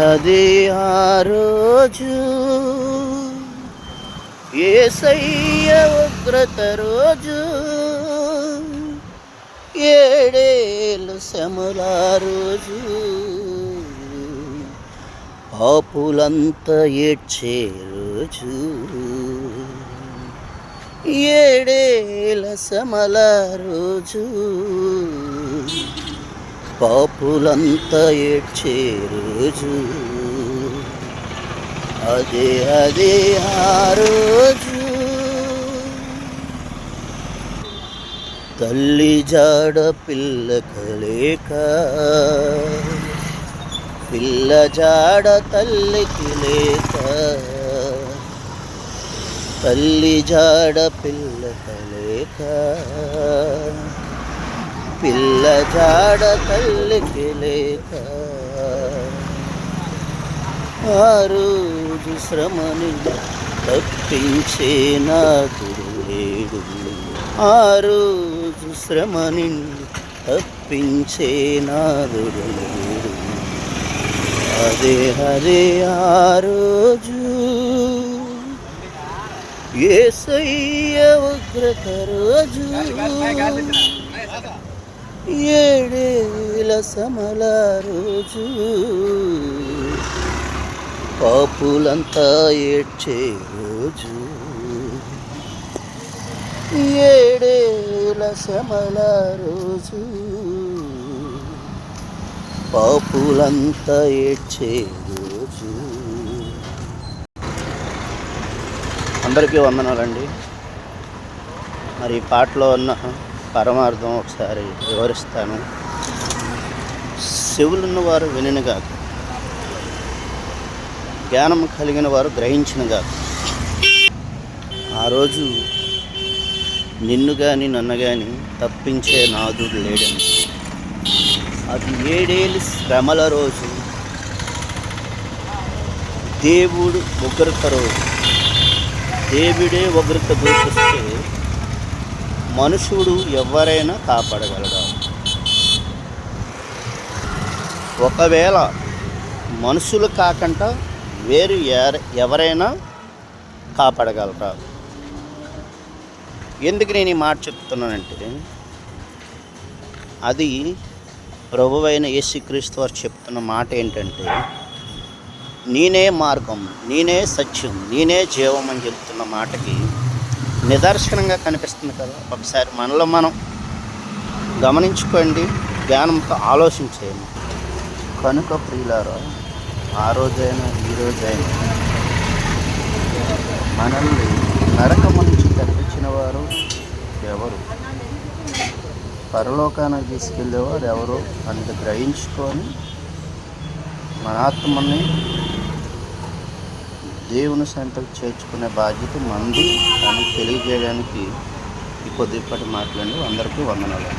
అది ఆ రోజు యేసయ్య ఉగ్రత రోజు, ఏడేలు శ్రమల రోజు, పాపులంతా ఏడ్చే రోజు, ఏడేల శ్రమల రోజు, పాపులంతా ఏడ్చే రోజు, అదే అదే ఆ రోజు. తల్లి జాడ పిల్లకలేక, పిల్ల జాడ తల్లికి లేక, తల్లి జాడ పిల్లకలేక, పిల్ల జాడ తల్లికి లేక, ఆ రోజు శ్రమని తప్పించే నాదుడు లేడు, ఆ రోజు శ్రమని తప్పించే నాదుడు లేడు, అదే అదే ఆ రోజు యేసయ్య ఉగ్రత రోజు, ఏడేల శ్రమల రోజు, పాపులంతా ఏడ్చే రోజు, ఏడేల శ్రమల రోజు, పాపులంతా ఏడ్చే రోజు. అందరికీ వందనాలండి. మరి ఈ పాటలో ఉన్న పరమార్థం ఒకసారి వివరిస్తాను. చెవులున్న వారు విననుగాక, జ్ఞానం కలిగిన వారు గ్రహించినగాక. ఆ రోజు నిన్ను కానీ నన్ను కానీ తప్పించే నాదుడు లేడని. అది ఏడేళ్ళు శ్రమల రోజు, దేవుడు ఉగ్రత రోజు. దేవుడే ఉగ్రత గుర్తిస్తే మనుషుడు ఎవరైనా కాపాడగలడా? ఒకవేళ మనుషులు కాకుండా వేరు ఎవరైనా కాపాడగలరా? ఎందుకు నేను ఈ మాట చెప్తున్నానంటే, అది ప్రభువైన యేసుక్రీస్తు వారు చెప్తున్న మాట ఏంటంటే, నేనే మార్గం, నేనే సత్యం, నేనే జీవం అని చెప్తున్న మాటకి నిదర్శనంగా కనిపిస్తుంది కదా. ఒకసారి మనలో మనం గమనించుకోండి, జ్ఞానంతో ఆలోచించేయండి. కనుక ప్రియులారా, ఆ రోజైనా ఈ రోజైనా మనల్ని నరకము నుంచి తప్పించిన వారు ఎవరు, పరలోకానికి తీసుకెళ్ళేవారు ఎవరు అని గ్రహించుకొని మన ఆత్మని దేవుని సంతకు చేర్చుకునే బాధ్యత మంది అని తెలియజేయడానికి ఈ కొద్దిపాటి మాటలండి. అందరికీ వందనాలు.